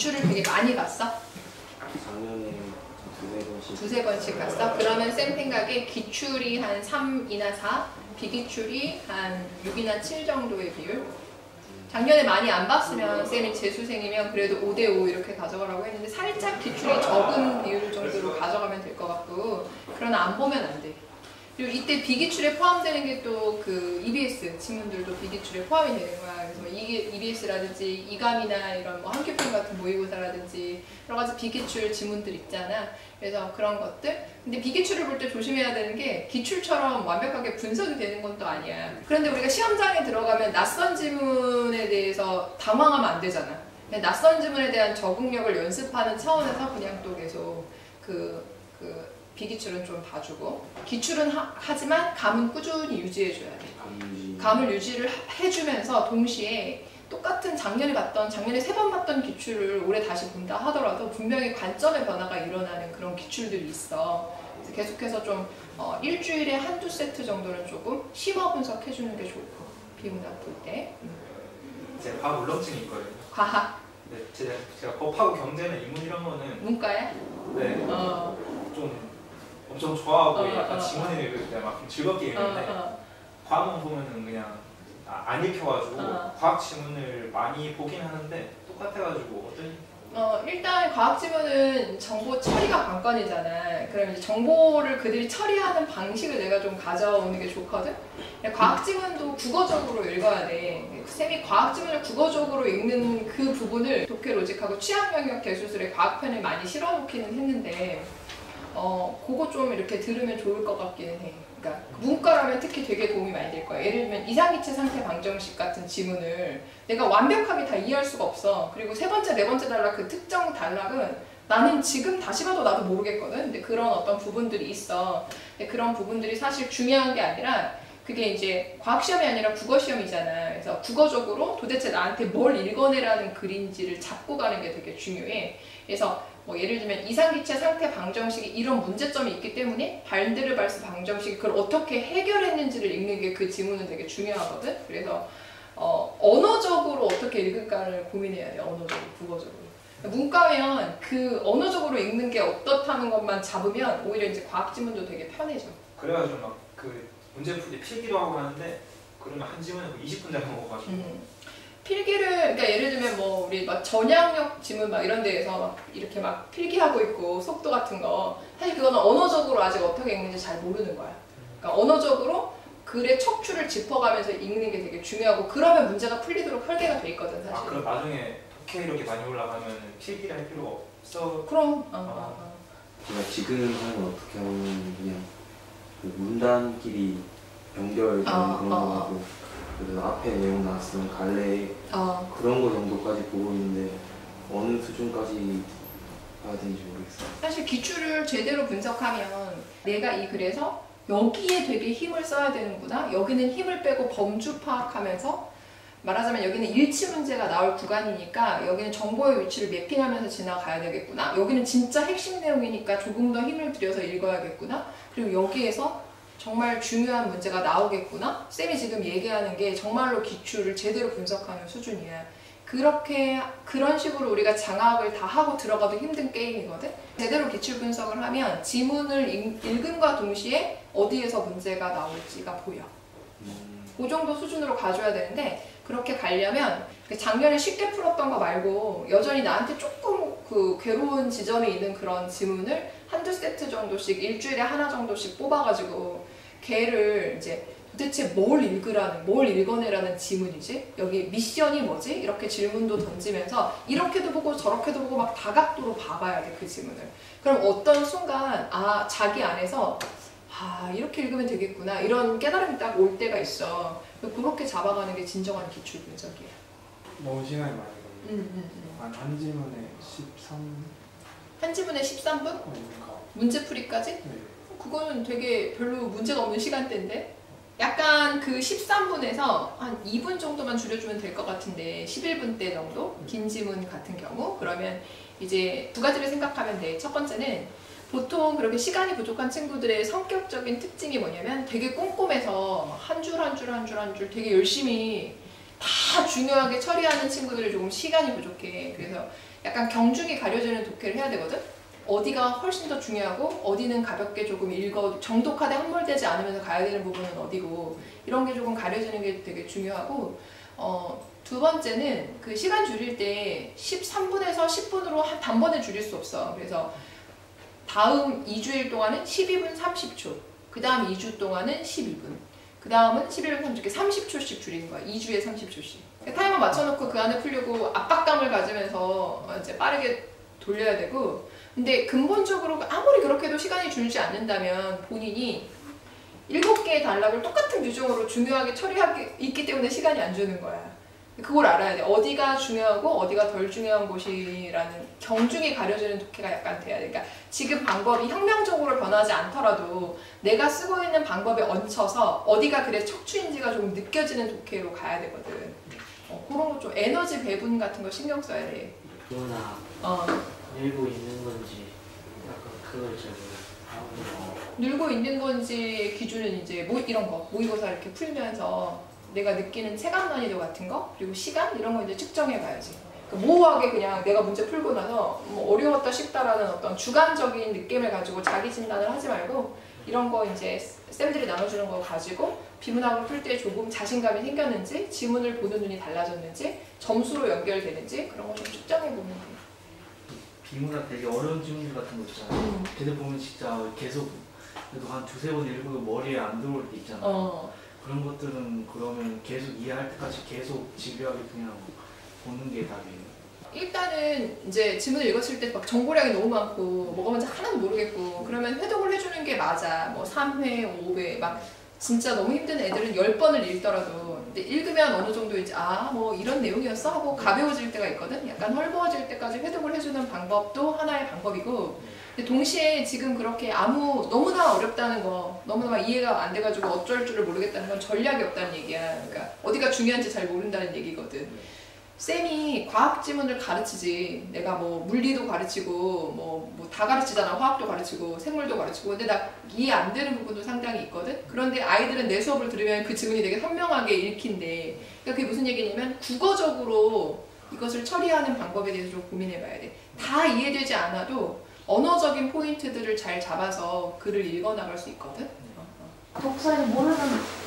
기출을 되게 많이 갔어? 작년에 두세 번씩 갔어? 그러면 쌤 생각에 기출이 한 3이나 4, 비기출이 한 6이나 7 정도의 비율? 작년에 많이 안 봤으면 쌤이 재수생이면 그래도 5대5 이렇게 가져가라고 했는데 살짝 기출이 적은 비율 정도로 가져가면 될 것 같고, 그러나 안 보면 안 돼. 그리고 이때 비기출에 포함되는 게 또 그 EBS 지문들도 비기출에 포함이 되는 거야. 그래서 이게 EBS라든지 이감이나 이런 뭐 한큐평 같은 모의고사라든지 여러 가지 비기출 지문들 있잖아. 그래서 그런 것들. 근데 비기출을 볼 때 조심해야 되는 게 기출처럼 완벽하게 분석이 되는 건 또 아니야. 그런데 우리가 시험장에 들어가면 낯선 지문에 대해서 당황하면 안 되잖아. 낯선 지문에 대한 적응력을 연습하는 차원에서 그냥 또 계속 비기출은 좀 봐주고, 기출은 하지만 감은 꾸준히 유지해줘야 돼. 감을 유지를 해주면서 동시에 똑같은 작년에 3번 봤던 기출을 올해 다시 본다 하더라도 분명히 관점의 변화가 일어나는 그런 기출들이 있어. 그래서 계속해서 좀 일주일에 한두 세트 정도는 조금 심화 분석해주는 게 좋고, 비문학 볼 때. 제가 과학 울렁증이 있거든요. 과학? 네, 제가 법하고 경제나 인문 이런 거는 문과야? 네, 좀 엄청 좋아하고 약간 지문을 읽을 때 막 즐겁게 읽는데 과학만 보면은 그냥 안 읽혀가지고 과학 지문을 많이 보긴 하는데 똑같아가지고 일단 과학 지문은 정보 처리가 관건이잖아. 그럼 이제 정보를 그들이 처리하는 방식을 내가 좀 가져오는 게 좋거든. 과학 지문도 국어적으로 읽어야 돼. 쌤이 과학 지문을 국어적으로 읽는 그 부분을 독해 로직하고 취약 영역 대수술의 과학편을 많이 실어놓기는 했는데, 그거 좀 이렇게 들으면 좋을 것 같기는 해. 그러니까 문과라면 특히 되게 도움이 많이 될 거야. 예를 들면 이상기체 상태 방정식 같은 지문을 내가 완벽하게 다 이해할 수가 없어. 그리고 세 번째, 네 번째 단락 그 특정 단락은 나는 지금 다시 봐도 나도 모르겠거든. 근데 그런 어떤 부분들이 있어. 근데 그런 부분들이 사실 중요한 게 아니라 그게 이제 과학시험이 아니라 국어시험이잖아. 그래서 국어적으로 도대체 나한테 뭘 읽어내라는 글인지를 잡고 가는 게 되게 중요해. 그래서 뭐 예를 들면 이상기체 상태 방정식이 이런 문제점이 있기 때문에 발데르발스 방정식이 그걸 어떻게 해결했는지를 읽는 게 그 지문은 되게 중요하거든. 그래서 언어적으로 어떻게 읽을까를 고민해야 돼. 언어적으로, 국어적으로. 문과면 그 언어적으로 읽는 게 어떻다는 것만 잡으면 오히려 이제 과학 지문도 되게 편해져. 그래가지고 막 그 문제 풀이 필기도 하고 하는데 그러면 한 지문에 20분 정도 먹어가지고 필기를, 그러니까 예를 들면 뭐 우리 막 전향력 지문 막 이런 데에서 막 이렇게 막 필기하고 있고 속도 같은 거, 사실 그거는 언어적으로 아직 어떻게 읽는지 잘 모르는 거야. 그러니까 언어적으로 글의 척추를 짚어가면서 읽는 게 되게 중요하고, 그러면 문제가 풀리도록 설계가 돼 있거든 사실. 그럼 나중에 독해 이렇게 많이 올라가면 필기를 할 필요가 없어? 그럼. 제가 지금 하는 건 어떻게 하면 그냥 그 문단끼리 연결되는 그런 거고, 그래서 앞에 내용 나왔으면 갈래 그런 거 정도까지 보고 있는데 어느 수준까지 봐야 되는지 모르겠어요. 사실 기출을 제대로 분석하면 내가 이 글에서 여기에 되게 힘을 써야 되는구나, 여기는 힘을 빼고 범주 파악하면서, 말하자면 여기는 일치 문제가 나올 구간이니까 여기는 정보의 위치를 매핑하면서 지나가야 되겠구나, 여기는 진짜 핵심 내용이니까 조금 더 힘을 들여서 읽어야겠구나, 그리고 여기에서 정말 중요한 문제가 나오겠구나, 쌤이 지금 얘기하는 게 정말로 기출을 제대로 분석하는 수준이야. 그런 식으로 우리가 장학을 다 하고 들어가도 힘든 게임이거든. 제대로 기출 분석을 하면 지문을 읽음과 동시에 어디에서 문제가 나올지가 보여. 그 정도 수준으로 가줘야 되는데, 그렇게 가려면 작년에 쉽게 풀었던 거 말고 여전히 나한테 조금 그 괴로운 지점이 있는 그런 지문을 한두 세트 정도씩 일주일에 하나 정도씩 뽑아가지고 걔를 이제 도대체 뭘 읽어내라는 지문이지? 여기 미션이 뭐지? 이렇게 질문도 던지면서 이렇게도 보고 저렇게도 보고 막 다각도로 봐봐야 돼, 그 지문을. 그럼 어떤 순간 자기 안에서 이렇게 읽으면 되겠구나, 이런 깨달음이 딱 올 때가 있어. 그렇게 잡아가는 게 진정한 기출 분석이야. 너무 시간이 많이 걸려요. 한 지문에 13... 한 지문에 13분? 문제풀이까지? 네. 그거는 되게 별로 문제가 없는 시간대인데? 약간 그 13분에서 한 2분 정도만 줄여주면 될 것 같은데, 11분대 정도? 긴 지문 같은 경우? 그러면 이제 두 가지를 생각하면 돼. 첫 번째는 보통 그렇게 시간이 부족한 친구들의 성격적인 특징이 뭐냐면 되게 꼼꼼해서 한 줄 한 줄 한 줄 한 줄 되게 열심히 다 중요하게 처리하는 친구들이 조금 시간이 부족해. 그래서 약간 경중이 가려지는 독해를 해야 되거든? 어디가 훨씬 더 중요하고 어디는 가볍게 조금 정독하되 함몰되지 않으면서 가야 되는 부분은 어디고 이런 게 조금 가려지는 게 되게 중요하고 두 번째는 그 시간 줄일 때 13분에서 10분으로 단번에 줄일 수 없어. 그래서 다음 2주일 동안은 12분 30초, 그 다음 2주 동안은 12분, 그 다음은 11분 30초, 30초씩 줄이는 거야. 2주에 30초씩. 타이머 맞춰놓고 그 안에 풀려고 압박감을 가지면서 이제 빠르게 돌려야 되고, 근데 근본적으로 아무리 그렇게 해도 시간이 줄지 않는다면 본인이 7개의 단락을 똑같은 규정으로 중요하게 처리하기 있기 때문에 시간이 안 주는 거야. 그걸 알아야 돼. 어디가 중요하고 어디가 덜 중요한 곳이라는 경중이 가려지는 독해가 약간 돼야 돼. 그러니까 지금 방법이 혁명적으로 변하지 않더라도 내가 쓰고 있는 방법에 얹혀서 어디가 그래 척추인지가 좀 느껴지는 독해로 가야 되거든. 그런 거 좀 에너지 배분 같은 거 신경 써야 돼. 누나 늘고 있는 건지 약간 그걸 잘 모르겠어요. 늘고 있는 건지 기준은 이제 이런 거 모의고사 이렇게 풀면서 내가 느끼는 체감 난이도 같은 거 그리고 시간 이런 거 이제 측정해 봐야지. 모호하게 그냥 내가 문제 풀고 나서 뭐 어려웠다 쉽다라는 어떤 주관적인 느낌을 가지고 자기 진단을 하지 말고 이런 거 이제 쌤들이 나눠주는 거 가지고 비문학을 풀 때 조금 자신감이 생겼는지 지문을 보는 눈이 달라졌는지 점수로 연결되는지 그런 거 좀 측정해 보면 돼. 비문학 되게 어려운 질문들 같은 거 있잖아요. 걔들 보면 진짜 계속 그래도 한 2-3번 읽고 머리에 안 들어올 때 있잖아요. 그런 것들은 그러면 계속 이해할 때까지 계속 집요하게 그냥 보는 게 답이에요. 일단은 이제 지문을 읽었을 때 막 정보량이 너무 많고 뭐가 뭔지 하나도 모르겠고 그러면 회독을 해주는 게 맞아. 뭐 3회, 5회 막 진짜 너무 힘든 애들은 10번을 읽더라도 근데 읽으면 어느 정도 이제 뭐 이런 내용이었어? 하고 가벼워질 때가 있거든. 약간 헐거워질 때까지 회독을 해주는 방법도 하나의 방법이고 근데 동시에 지금 그렇게 너무나 어렵다는 거 너무나 이해가 안 돼가지고 어쩔 줄을 모르겠다는 건 전략이 없다는 얘기야. 그러니까 어디가 중요한지 잘 모른다는 얘기거든. 쌤이 과학 지문을 가르치지 내가 뭐 물리도 가르치고 뭐 다 가르치잖아. 화학도 가르치고 생물도 가르치고 근데 나 이해 안 되는 부분도 상당히 있거든. 그런데 아이들은 내 수업을 들으면 그 지문이 되게 선명하게 읽힌대. 그러니까 그게 무슨 얘기냐면 국어적으로 이것을 처리하는 방법에 대해서 좀 고민해 봐야 돼. 다 이해되지 않아도 언어적인 포인트들을 잘 잡아서 글을 읽어나갈 수 있거든. 독서에서 모르는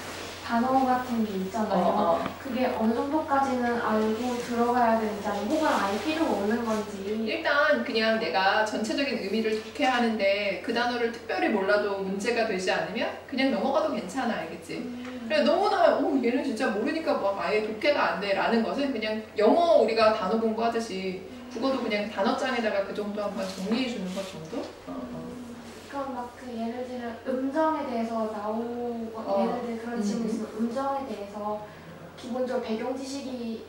단어 같은 게 있잖아요. 그게 어느 정도까지는 알고 들어가야 되는지 아니면 혹은 알 필요가 없는 건지. 일단 그냥 내가 전체적인 의미를 좋게 하는데 그 단어를 특별히 몰라도 문제가 되지 않으면 그냥 넘어가도 괜찮아. 알겠지? 그래 너무나 얘는 진짜 모르니까 막 아예 독해가 안 돼 라는 것은 그냥 영어 우리가 단어 공부하듯이 국어도 그냥 단어장에다가 그 정도 한번 정리해 주는 것 정도? 그럼 막 그 예를 들면 음정에 대해서 예를 들어 그런 질문이 있으면 음정에 대해서 기본적으로 배경 지식이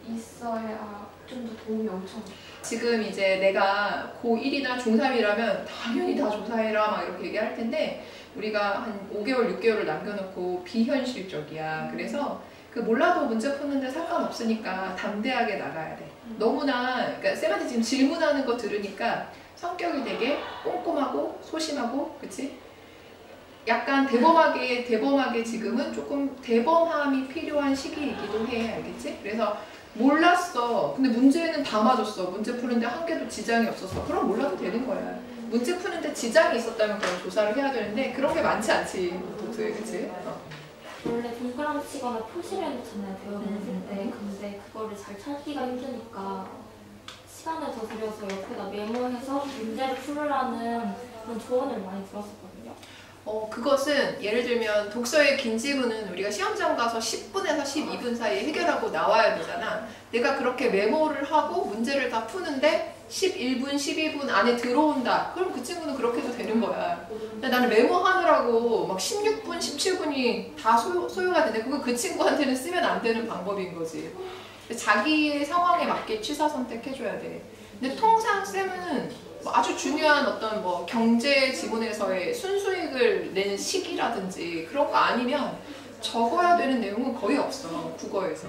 있어야 좀 더 도움이 엄청. 지금 이제 내가 고1이나 중3이라면 당연히 다 조사해라 막 이렇게 얘기할 텐데 우리가 한 5개월, 6개월을 남겨놓고 비현실적이야. 그래서 그 몰라도 문제 푸는데 상관없으니까 담대하게 나가야 돼. 너무나 그러니까 쌤한테 지금 질문하는 거 들으니까 성격이 되게 꼼꼼하고 소심하고 그치? 약간 대범하게 지금은 조금 대범함이 필요한 시기이기도 해. 알겠지? 그래서 몰랐어. 근데 문제는 다 맞았어. 문제 푸는데 한 개도 지장이 없었어. 그럼 몰라도 되는 거야. 문제 푸는데 지장이 있었다면 그럼 조사를 해야 되는데 그런 게 많지 않지. 독서에 그치? 원래 동그라미 치거나 표시를 해놓잖아요. 배워보실 때. 근데 그거를 잘 찾기가 힘드니까 시간을 더 들여서 옆에다 메모해서 문제를 풀으라는 그런 조언을 많이 들었었거든요. 그것은 예를 들면 독서의 긴 지문은 우리가 시험장 가서 10분에서 12분 사이에 해결하고 나와야 되잖아. 내가 그렇게 메모를 하고 문제를 다 푸는데 11분, 12분 안에 들어온다. 그럼 그 친구는 그렇게 해도 되는 거야. 근데 나는 메모하느라고 막 16분, 17분이 다 소요가 되는데 그거 그 친구한테는 쓰면 안 되는 방법인 거지. 자기의 상황에 맞게 취사 선택해줘야 돼. 근데 통상 쌤은 아주 중요한 어떤 뭐 경제 지문에서의 순수익을 내는 시기라든지 그런 거 아니면 적어야 되는 내용은 거의 없어. 국어에서.